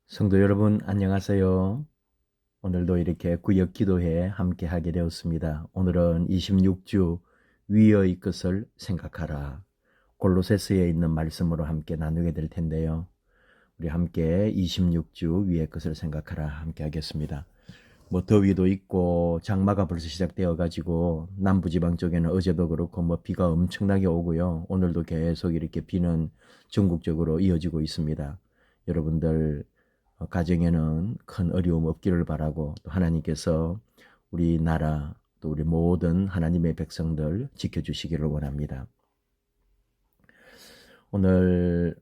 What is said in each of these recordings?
성도 여러분, 안녕하세요. 오늘도 이렇게 구역 기도회 함께 하게 되었습니다. 오늘은 26주 위의 것을 생각하라. 골로새서에 있는 말씀으로 함께 나누게 될 텐데요. 우리 함께 26주 위의 것을 생각하라 함께 하겠습니다. 더위도 있고 장마가 벌써 시작되어 가지고 남부지방 쪽에는 어제도 그렇고 비가 엄청나게 오고요. 오늘도 계속 이렇게 비는 전국적으로 이어지고 있습니다. 여러분들 가정에는 큰 어려움 없기를 바라고, 또 하나님께서 우리 나라 또 우리 모든 하나님의 백성들 지켜주시기를 원합니다. 오늘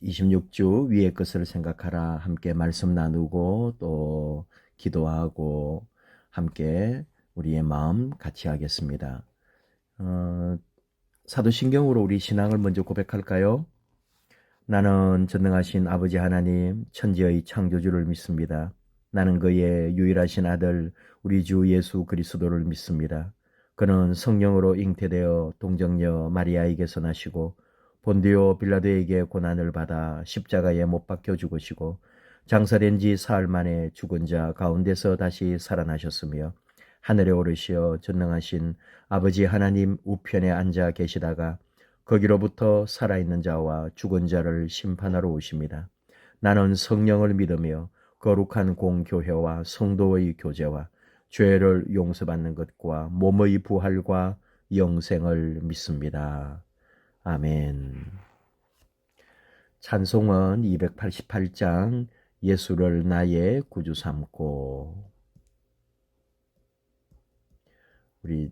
26주 위의 것을 생각하라 함께 말씀 나누고 또 기도하고 함께 우리의 마음 같이 하겠습니다. 사도신경으로 우리 신앙을 먼저 고백할까요? 나는 전능하신 아버지 하나님, 천지의 창조주를 믿습니다. 나는 그의 유일하신 아들, 우리 주 예수 그리스도를 믿습니다. 그는 성령으로 잉태되어 동정녀 마리아에게서 나시고 본디오 빌라도에게 고난을 받아 십자가에 못 박혀 죽으시고 장사된 지 사흘 만에 죽은 자 가운데서 다시 살아나셨으며 하늘에 오르시어 전능하신 아버지 하나님 우편에 앉아 계시다가 거기로부터 살아있는 자와 죽은 자를 심판하러 오십니다. 나는 성령을 믿으며 거룩한 공교회와 성도의 교제와 죄를 용서받는 것과 몸의 부활과 영생을 믿습니다. 아멘. 찬송은 288장 예수를 나의 구주 삼고. 우리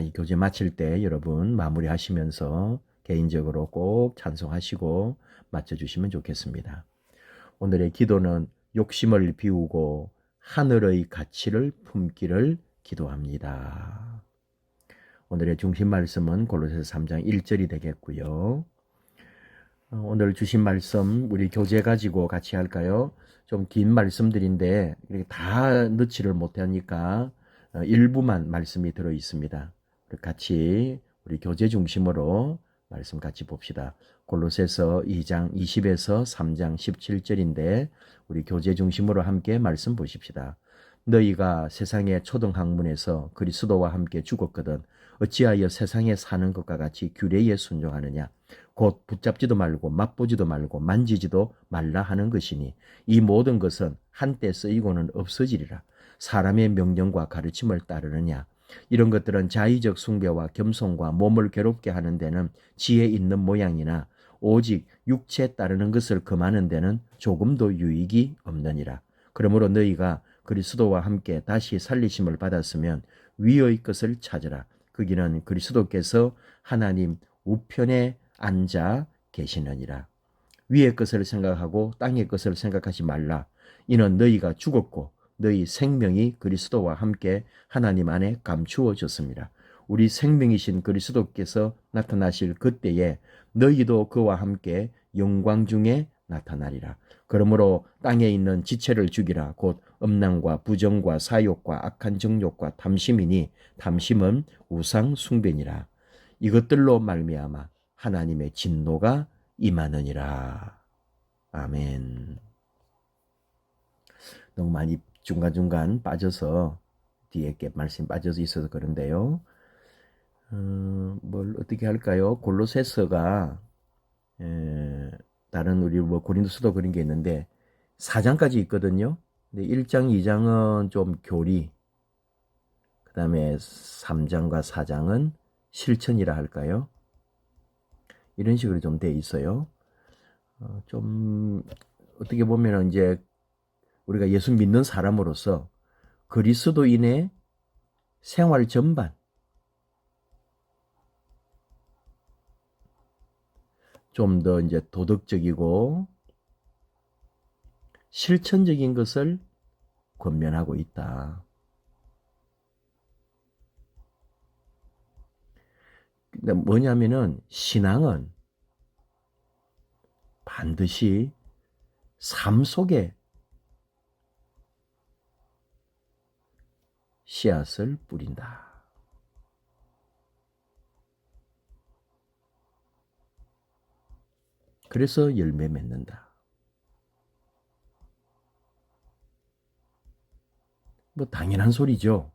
이 교제 마칠 때 여러분 마무리하시면서 개인적으로 꼭 찬송하시고 맞춰주시면 좋겠습니다. 오늘의 기도는 욕심을 비우고 하늘의 가치를 품기를 기도합니다. 오늘의 중심 말씀은 골로새서 3장 1절이 되겠고요. 오늘 주신 말씀 우리 교재 가지고 같이 할까요? 좀 긴 말씀들인데 다 넣지를 못하니까 일부만 말씀이 들어 있습니다. 같이 우리 교재 중심으로 말씀 같이 봅시다. 골로새서 2장 20에서 3장 17절인데 우리 교재 중심으로 함께 말씀 보십시다. 너희가 세상의 초등학문에서 그리스도와 함께 죽었거든 어찌하여 세상에 사는 것과 같이 규례에 순종하느냐. 곧 붙잡지도 말고 맛보지도 말고 만지지도 말라 하는 것이니 이 모든 것은 한때 쓰이고는 없어지리라. 사람의 명령과 가르침을 따르느냐. 이런 것들은 자의적 숭배와 겸손과 몸을 괴롭게 하는 데는 지혜 있는 모양이나 오직 육체에 따르는 것을 금하는 데는 조금도 유익이 없느니라. 그러므로 너희가 그리스도와 함께 다시 살리심을 받았으면 위의 것을 찾으라. 거기는 그리스도께서 하나님 우편에 앉아 계시느니라. 위의 것을 생각하고 땅의 것을 생각하지 말라. 이는 너희가 죽었고 너희 생명이 그리스도와 함께 하나님 안에 감추어졌습니다. 우리 생명이신 그리스도께서 나타나실 그때에 너희도 그와 함께 영광 중에 나타나리라. 그러므로 땅에 있는 지체를 죽이라. 곧 음란과 부정과 사욕과 악한 정욕과 탐심이니 탐심은 우상 숭배니라. 이것들로 말미암아 하나님의 진노가 임하느니라. 아멘. 너무 많이 중간중간 빠져서 뒤에 게 말씀이 빠져서 있어서 그런데요. 뭘 어떻게 할까요? 골로새서가 다른 우리 고린도서도 그런 게 있는데 4장까지 있거든요. 근데 1장, 2장은 좀 교리, 그 다음에 3장과 4장은 실천이라 할까요? 이런 식으로 좀 돼 있어요. 좀 어떻게 보면 이제 우리가 예수 믿는 사람으로서 그리스도인의 생활 전반 좀 더 이제 도덕적이고 실천적인 것을 권면하고 있다. 근데 뭐냐면은 신앙은 반드시 삶 속에 씨앗을 뿌린다. 그래서 열매 맺는다. 뭐 당연한 소리죠.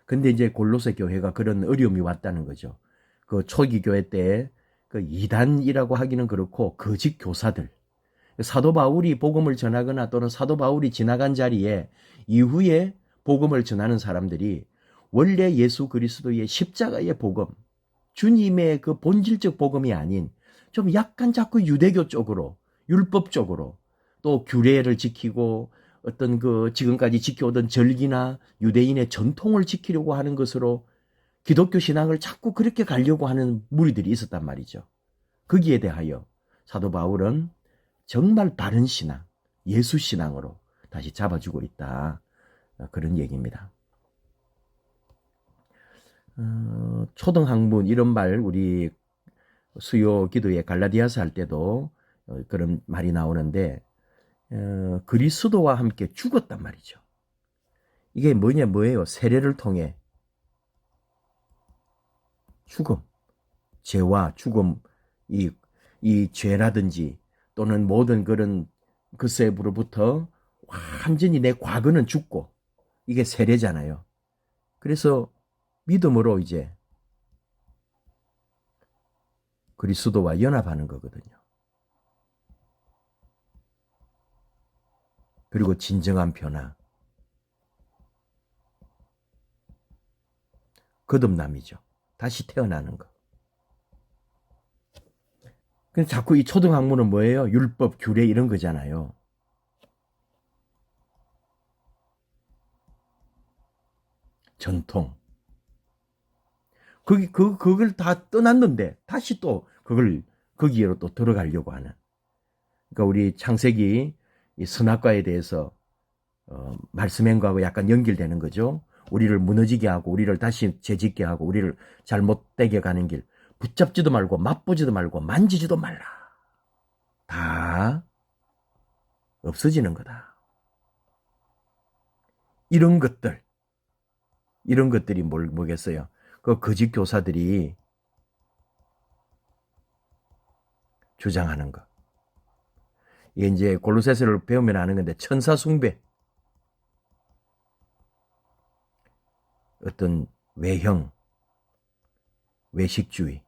근데 이제 골로새 교회가 그런 어려움이 왔다는 거죠. 그 초기 교회 때 그 이단이라고 하기는 그렇고 거짓 교사들, 사도 바울이 복음을 전하거나 또는 사도 바울이 지나간 자리에 이후에 복음을 전하는 사람들이 원래 예수 그리스도의 십자가의 복음, 주님의 그 본질적 복음이 아닌 좀 약간 자꾸 유대교 쪽으로, 율법 쪽으로 또 규례를 지키고 어떤 그 지금까지 지켜오던 절기나 유대인의 전통을 지키려고 하는 것으로 기독교 신앙을 자꾸 그렇게 가려고 하는 무리들이 있었단 말이죠. 거기에 대하여 사도 바울은 정말 바른 신앙, 예수 신앙으로 다시 잡아주고 있다. 그런 얘기입니다. 초등학문 이런 말 우리 수요 기도에 갈라디아서 할 때도 그런 말이 나오는데 그리스도와 함께 죽었단 말이죠. 이게 뭐예요? 세례를 통해 죽음, 죄와 죽음, 이 죄라든지 또는 모든 그런 그세부로부터 완전히 내 과거는 죽고 이게 세례잖아요. 그래서 믿음으로 이제 그리스도와 연합하는 거거든요. 그리고 진정한 변화, 거듭남이죠. 다시 태어나는 거. 근데 자꾸 이 초등학문은 뭐예요? 율법, 규례 이런 거잖아요. 전통. 그걸 다 떠났는데 다시 또 그걸 거기로 또 들어가려고 하는. 그러니까 우리 창세기 이 선악과에 대해서 말씀한 거하고 약간 연결되는 거죠. 우리를 무너지게 하고 우리를 다시 재짓게 하고 우리를 잘못되게 가는 길. 붙잡지도 말고 맛보지도 말고 만지지도 말라. 다 없어지는 거다. 이런 것들이 뭐겠어요? 그 거짓 교사들이 주장하는 거. 이게 이제 골로새서를 배우면 아는 건데 천사 숭배, 어떤 외형, 외식주의.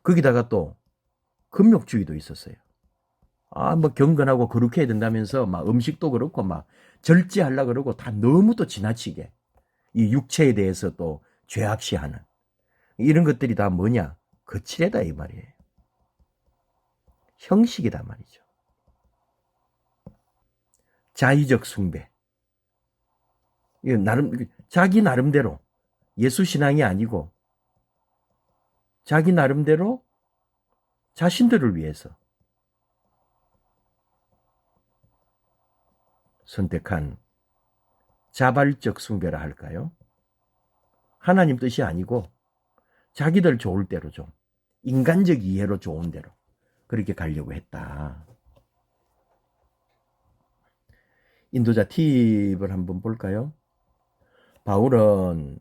거기다가 또 금욕주의도 있었어요. 뭐 경건하고 거룩해야 된다면서 막 음식도 그렇고 막 절제하려고 그러고 다 너무 또 지나치게 이 육체에 대해서 또 죄악시하는 이런 것들이 다 뭐냐? 거칠애다 이 말이에요. 형식이다 말이죠. 자의적 숭배. 이거 자기 나름대로 예수 신앙이 아니고 자기 나름대로 자신들을 위해서 선택한 자발적 숭배라 할까요? 하나님 뜻이 아니고 자기들 좋을 대로 좀 인간적 이해로 좋은 대로 그렇게 가려고 했다. 인도자 팁을 한번 볼까요? 바울은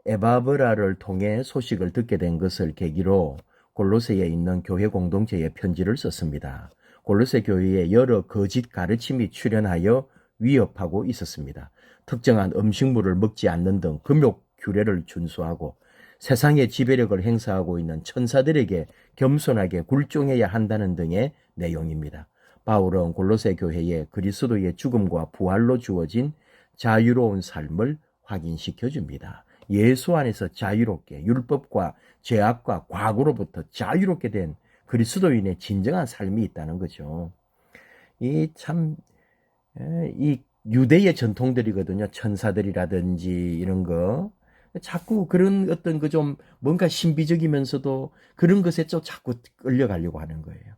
에바브라를 통해 소식을 듣게 된 것을 계기로 골로새에 있는 교회 공동체에 편지를 썼습니다. 골로새 교회에 여러 거짓 가르침이 출현하여 위협하고 있었습니다. 특정한 음식물을 먹지 않는 등 금욕 규례를 준수하고 세상의 지배력을 행사하고 있는 천사들에게 겸손하게 굴종해야 한다는 등의 내용입니다. 바울은 골로새 교회에 그리스도의 죽음과 부활로 주어진 자유로운 삶을 확인시켜 줍니다. 예수 안에서 자유롭게 율법과 죄악과 과거로부터 자유롭게 된 그리스도인의 진정한 삶이 있다는 거죠. 이 유대의 전통들이거든요. 천사들이라든지 이런 거. 자꾸 그런 어떤 그 좀 뭔가 신비적이면서도 그런 것에 좀 자꾸 끌려가려고 하는 거예요.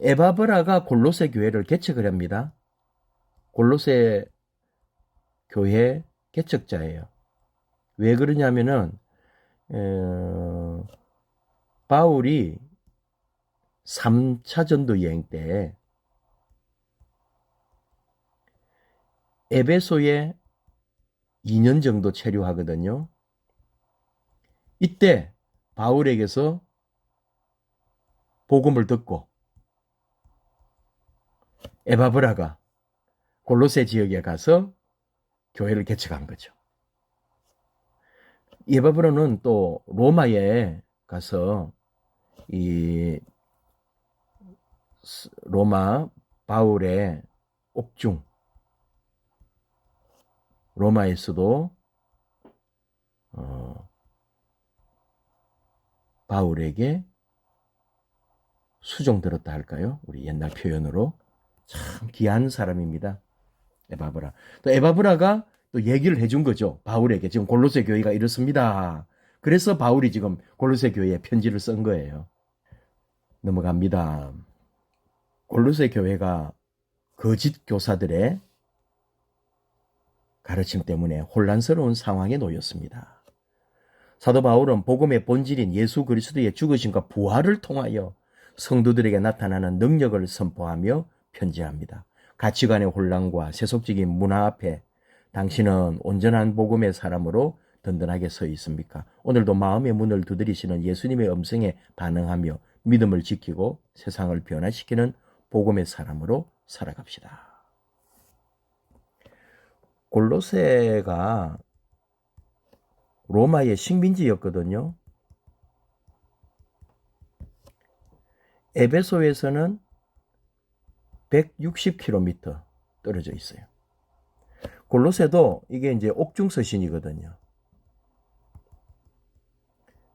에바브라가 골로새 교회를 개척을 합니다. 골로새 교회 개척자예요. 왜 그러냐면은 바울이 3차 전도 여행 때 에베소에 2년 정도 체류하거든요. 이때 바울에게서 복음을 듣고 에바브라가 골로새 지역에 가서 교회를 개척한 거죠. 에바브라는 또 로마에 가서 이 로마 바울의 옥중, 로마에서도 바울에게 수종 들었다 할까요? 우리 옛날 표현으로. 참 귀한 사람입니다. 에바브라. 또 에바브라가 또 얘기를 해준 거죠. 바울에게 지금 골로새 교회가 이렇습니다. 그래서 바울이 지금 골로새 교회에 편지를 쓴 거예요. 넘어갑니다. 골로새 교회가 거짓 교사들의 가르침 때문에 혼란스러운 상황에 놓였습니다. 사도 바울은 복음의 본질인 예수 그리스도의 죽으심과 부활을 통하여 성도들에게 나타나는 능력을 선포하며 편지합니다. 가치관의 혼란과 세속적인 문화 앞에 당신은 온전한 복음의 사람으로 든든하게 서 있습니까? 오늘도 마음의 문을 두드리시는 예수님의 음성에 반응하며 믿음을 지키고 세상을 변화시키는 복음의 사람으로 살아갑시다. 골로새가 로마의 식민지였거든요. 에베소에서는 160km 떨어져 있어요. 골로새도 이게 이제 옥중 서신이거든요.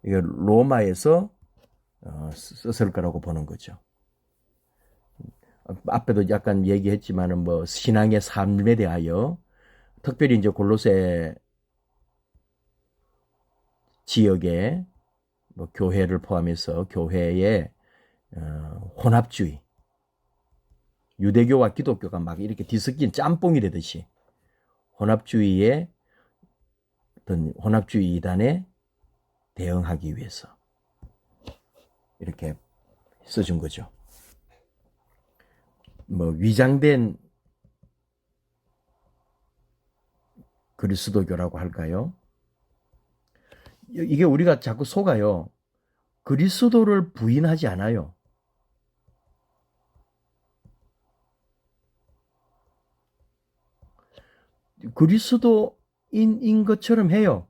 이게 로마에서 썼을 거라고 보는 거죠. 앞에도 약간 얘기했지만은 뭐 신앙의 삶에 대하여 특별히 이제 골로새 지역에 뭐 교회를 포함해서 교회의 혼합주의, 유대교와 기독교가 막 이렇게 뒤섞인 짬뽕이 되듯이 혼합주의 이단에 대응하기 위해서 이렇게 써준 거죠. 뭐 위장된 그리스도교라고 할까요? 이게 우리가 자꾸 속아요. 그리스도를 부인하지 않아요. 그리스도인인 것처럼 해요.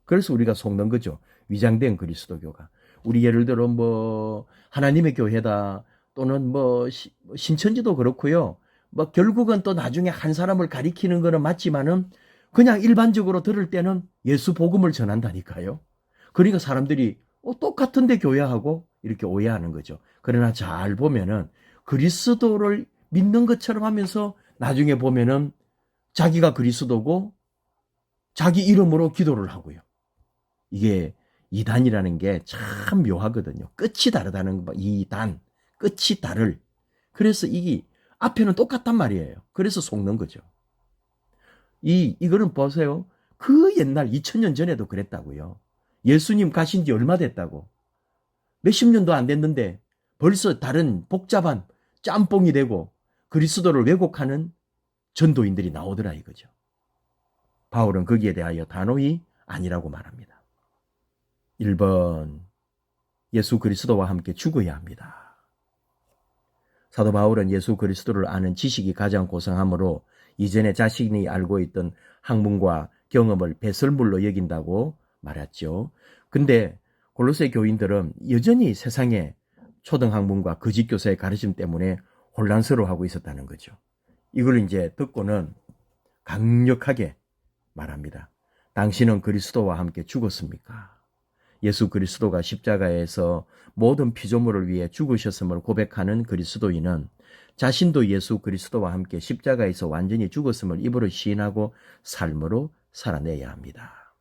그래서 우리가 속는 거죠. 위장된 그리스도교가. 우리 예를 들어 뭐 하나님의 교회다 또는 뭐 신천지도 그렇고요. 뭐 결국은 또 나중에 한 사람을 가리키는 거는 맞지만은 그냥 일반적으로 들을 때는 예수 복음을 전한다니까요. 그러니까 사람들이 똑같은데 교회하고 이렇게 오해하는 거죠. 그러나 잘 보면은 그리스도를 믿는 것처럼 하면서 나중에 보면은 자기가 그리스도고 자기 이름으로 기도를 하고요. 이게 이단이라는 게 참 묘하거든요. 끝이 다르다는 거. 이단, 끝이 다를. 그래서 이게 앞에는 똑같단 말이에요. 그래서 속는 거죠. 이거는 보세요. 그 옛날 2000년 전에도 그랬다고요. 예수님 가신 지 얼마 됐다고. 몇십 년도 안 됐는데 벌써 다른 복잡한 짬뽕이 되고 그리스도를 왜곡하는 전도인들이 나오더라 이거죠. 바울은 거기에 대하여 단호히 아니라고 말합니다. 1번, 예수 그리스도와 함께 죽어야 합니다. 사도 바울은 예수 그리스도를 아는 지식이 가장 고상하므로 이전에 자신이 알고 있던 학문과 경험을 배설물로 여긴다고 말했죠. 근데 골로새 교인들은 여전히 세상의 초등학문과 거짓 교사의 가르침 때문에 혼란스러워하고 있었다는 거죠. 이걸 이제 듣고는 강력하게 말합니다. 당신은 그리스도와 함께 죽었습니까? 예수 그리스도가 십자가에서 모든 피조물을 위해 죽으셨음을 고백하는 그리스도인은 자신도 예수 그리스도와 함께 십자가에서 완전히 죽었음을 입으로 시인하고 삶으로 살아내야 합니다.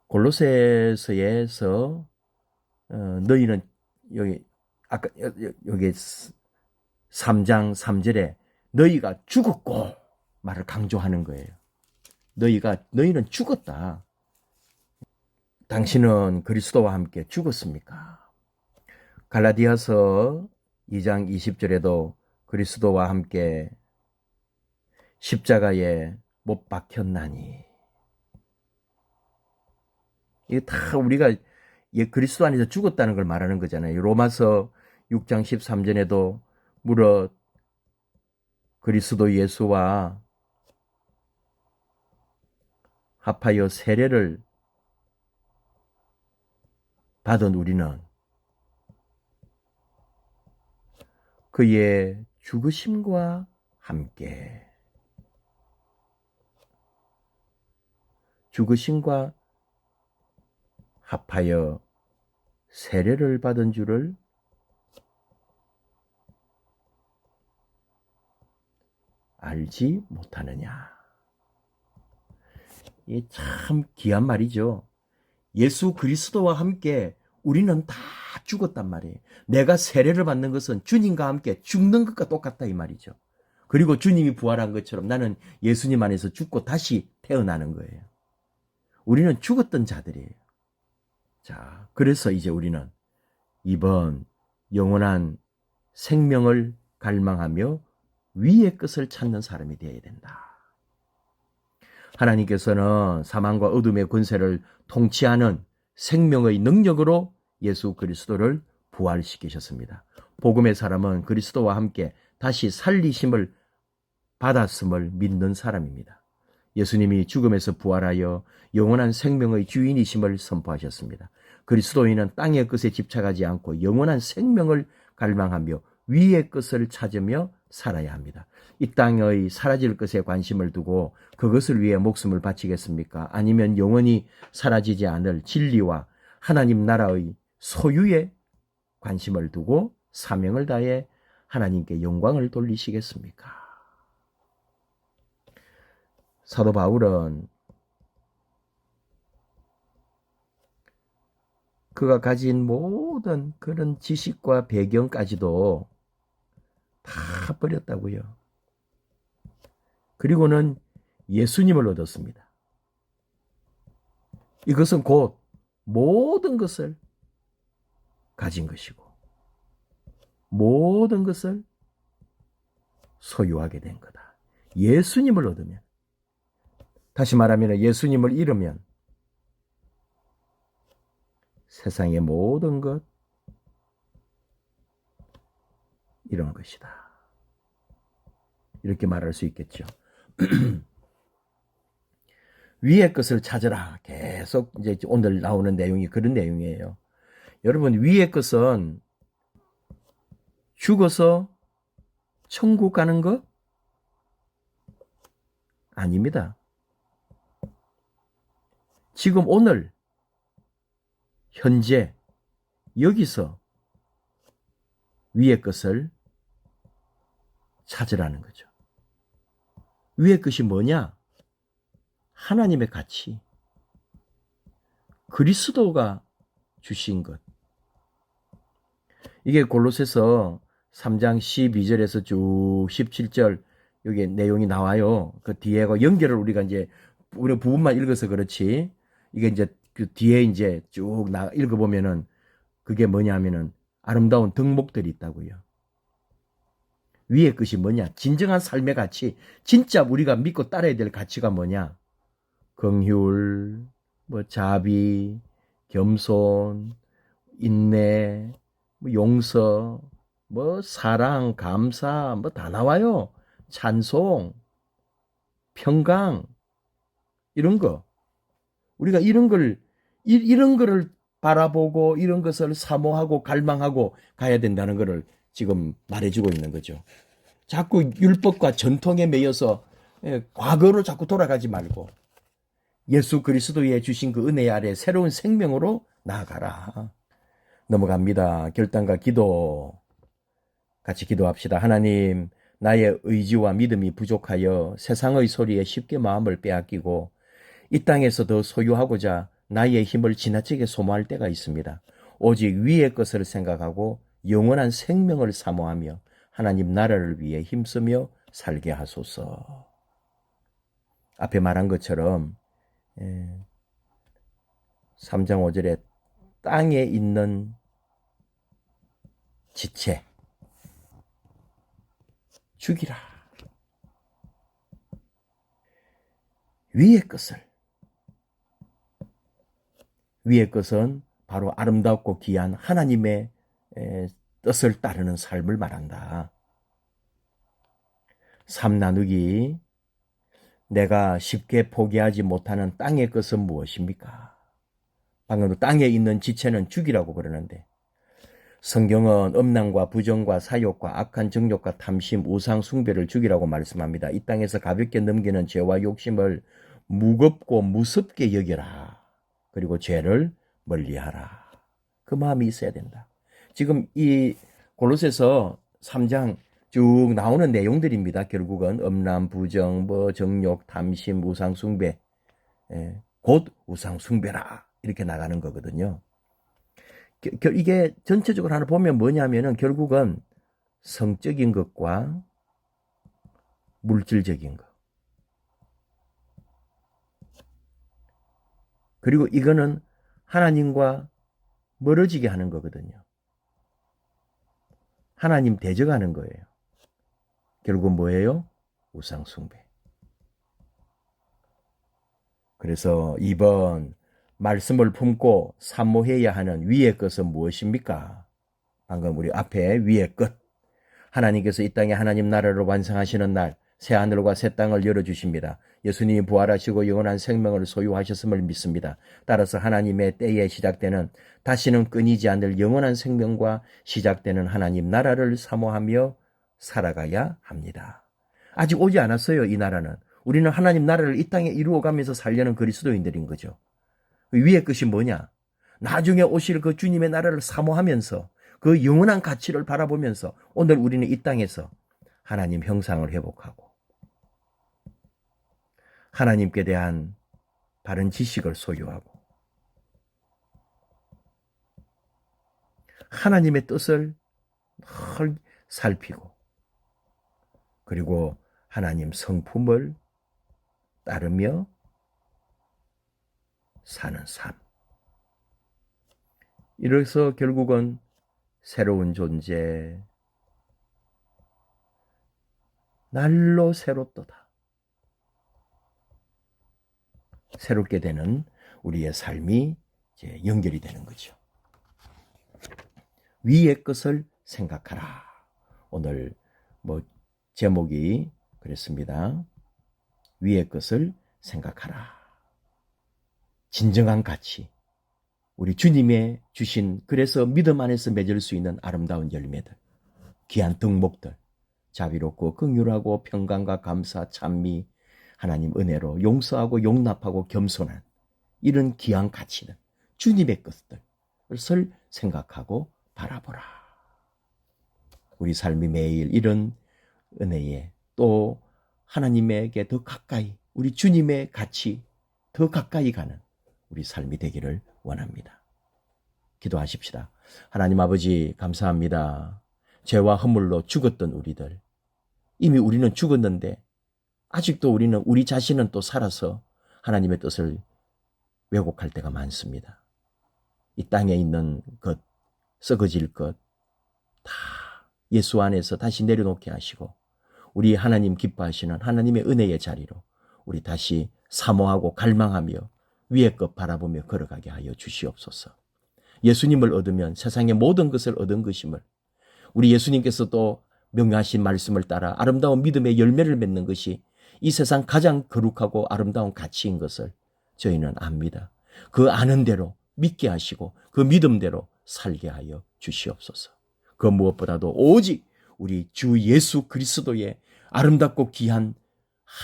골로새서에서 너희는 여기 아까 여기 3장 3절에 너희가 죽었고 말을 강조하는 거예요. 너희는 죽었다. 당신은 그리스도와 함께 죽었습니까? 갈라디아서 2장 20절에도 그리스도와 함께 십자가에 못 박혔나니. 이게 다 우리가 그리스도 안에서 죽었다는 걸 말하는 거잖아요. 로마서 6장 13절에도 무릇 그리스도 예수와 합하여 세례를 받은 우리는 그의 죽으심과 함께 죽으심과 합하여 세례를 받은 줄을 알지 못하느냐. 이 참 귀한 말이죠. 예수 그리스도와 함께 우리는 다 죽었단 말이에요. 내가 세례를 받는 것은 주님과 함께 죽는 것과 똑같다 이 말이죠. 그리고 주님이 부활한 것처럼 나는 예수님 안에서 죽고 다시 태어나는 거예요. 우리는 죽었던 자들이에요. 자, 그래서 이제 우리는 이번 영원한 생명을 갈망하며 위의 것을 찾는 사람이 되어야 된다. 하나님께서는 사망과 어둠의 권세를 통치하는 생명의 능력으로 예수 그리스도를 부활시키셨습니다. 복음의 사람은 그리스도와 함께 다시 살리심을 받았음을 믿는 사람입니다. 예수님이 죽음에서 부활하여 영원한 생명의 주인이심을 선포하셨습니다. 그리스도인은 땅의 것에 집착하지 않고 영원한 생명을 갈망하며 위의 것을 찾으며 살아야 합니다. 이 땅의 사라질 것에 관심을 두고 그것을 위해 목숨을 바치겠습니까? 아니면 영원히 사라지지 않을 진리와 하나님 나라의 소유에 관심을 두고 사명을 다해 하나님께 영광을 돌리시겠습니까? 사도 바울은 그가 가진 모든 그런 지식과 배경까지도 다 버렸다고요. 그리고는 예수님을 얻었습니다. 이것은 곧 모든 것을 가진 것이고 모든 것을 소유하게 된 거다. 예수님을 얻으면, 다시 말하면 예수님을 잃으면 세상의 모든 것 이런 것이다. 이렇게 말할 수 있겠죠. 위의 것을 찾으라. 계속 이제 오늘 나오는 내용이 그런 내용이에요. 여러분, 위의 것은 죽어서 천국 가는 것? 아닙니다. 지금 오늘 현재 여기서 위의 것을 찾으라는 거죠. 위의 것이 뭐냐? 하나님의 가치, 그리스도가 주신 것. 이게 골로새서 3장 12절에서 쭉 17절 여기 내용이 나와요. 그 뒤에가 연결을 우리가 이제 우리 부분만 읽어서 그렇지. 이게 이제 그 뒤에 이제 쭉 읽어보면은 그게 뭐냐면은 아름다운 덕목들이 있다고요. 위의 것이 뭐냐? 진정한 삶의 가치, 진짜 우리가 믿고 따라야 될 가치가 뭐냐? 긍휼, 자비, 겸손, 인내, 용서, 사랑, 감사, 다 나와요. 찬송, 평강, 이런 거. 우리가 이런 거를 바라보고 이런 것을 사모하고 갈망하고 가야 된다는 것을 지금 말해주고 있는 거죠. 자꾸 율법과 전통에 매여서 과거로 자꾸 돌아가지 말고 예수 그리스도의 주신 그 은혜 아래 새로운 생명으로 나아가라. 넘어갑니다. 결단과 기도. 같이 기도합시다. 하나님, 나의 의지와 믿음이 부족하여 세상의 소리에 쉽게 마음을 빼앗기고 이 땅에서 더 소유하고자 나의 힘을 지나치게 소모할 때가 있습니다. 오직 위의 것을 생각하고 영원한 생명을 사모하며 하나님 나라를 위해 힘쓰며 살게 하소서. 앞에 말한 것처럼 3장 5절에 땅에 있는 지체 죽이라. 위의 것은 바로 아름답고 귀한 하나님의 뜻을 따르는 삶을 말한다. 삶 나누기, 내가 쉽게 포기하지 못하는 땅의 것은 무엇입니까? 방금 땅에 있는 지체는 죽이라고 그러는데, 성경은 음란과 부정과 사욕과 악한 정욕과 탐심, 우상 숭배를 죽이라고 말씀합니다. 이 땅에서 가볍게 넘기는 죄와 욕심을 무겁고 무섭게 여겨라. 그리고 죄를 멀리하라. 그 마음이 있어야 된다. 지금 이 골로새서 3장 쭉 나오는 내용들입니다. 결국은 음란, 부정, 정욕, 탐심, 우상 숭배, 곧 우상 숭배라 이렇게 나가는 거거든요. 이게 전체적으로 하나 보면 뭐냐면은 결국은 성적인 것과 물질적인 것. 그리고 이거는 하나님과 멀어지게 하는 거거든요. 하나님 대적하는 거예요. 결국 뭐예요? 우상숭배. 그래서 2번 말씀을 품고 사모해야 하는 위의 것은 무엇입니까? 방금 우리 앞에 위의 것. 하나님께서 이 땅에 하나님 나라를 완성하시는 날 새 하늘과 새 땅을 열어주십니다. 예수님이 부활하시고 영원한 생명을 소유하셨음을 믿습니다. 따라서 하나님의 때에 시작되는 다시는 끊이지 않을 영원한 생명과 시작되는 하나님 나라를 사모하며 살아가야 합니다. 아직 오지 않았어요. 이 나라는. 우리는 하나님 나라를 이 땅에 이루어가면서 살려는 그리스도인들인 거죠. 위의 것이 뭐냐? 나중에 오실 그 주님의 나라를 사모하면서 그 영원한 가치를 바라보면서 오늘 우리는 이 땅에서 하나님 형상을 회복하고 하나님께 대한 바른 지식을 소유하고 하나님의 뜻을 늘 살피고 그리고 하나님 성품을 따르며 사는 삶. 이래서 결국은 새로운 존재, 날로 새롭도다. 새롭게 되는 우리의 삶이 이제 연결이 되는 거죠. 위의 것을 생각하라. 오늘 제목이 그랬습니다. 위의 것을 생각하라. 진정한 가치. 우리 주님의 주신 그래서 믿음 안에서 맺을 수 있는 아름다운 열매들. 귀한 덕목들. 자비롭고 긍휼하고 평강과 감사, 찬미, 하나님 은혜로 용서하고 용납하고 겸손한 이런 귀한 가치들, 주님의 것들을 생각하고 바라보라. 우리 삶이 매일 이런 은혜에 또 하나님에게 더 가까이 우리 주님의 가치 더 가까이 가는 우리 삶이 되기를 원합니다. 기도하십시다. 하나님 아버지 감사합니다. 죄와 허물로 죽었던 우리들 이미 우리는 죽었는데 아직도 우리 자신은 또 살아서 하나님의 뜻을 왜곡할 때가 많습니다. 이 땅에 있는 것, 썩어질 것 다 예수 안에서 다시 내려놓게 하시고 우리 하나님 기뻐하시는 하나님의 은혜의 자리로 우리 다시 사모하고 갈망하며 위의 것 바라보며 걸어가게 하여 주시옵소서. 예수님을 얻으면 세상의 모든 것을 얻은 것임을 우리 예수님께서 또 명하신 말씀을 따라 아름다운 믿음의 열매를 맺는 것이 이 세상 가장 거룩하고 아름다운 가치인 것을 저희는 압니다. 그 아는 대로 믿게 하시고 그 믿음대로 살게 하여 주시옵소서. 그 무엇보다도 오직 우리 주 예수 그리스도의 아름답고 귀한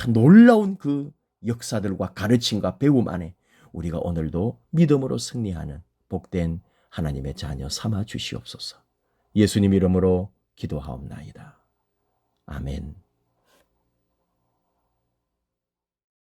놀라운 그 역사들과 가르침과 배움 안에 우리가 오늘도 믿음으로 승리하는 복된 하나님의 자녀 삼아 주시옵소서. 예수님 이름으로 기도하옵나이다. 아멘.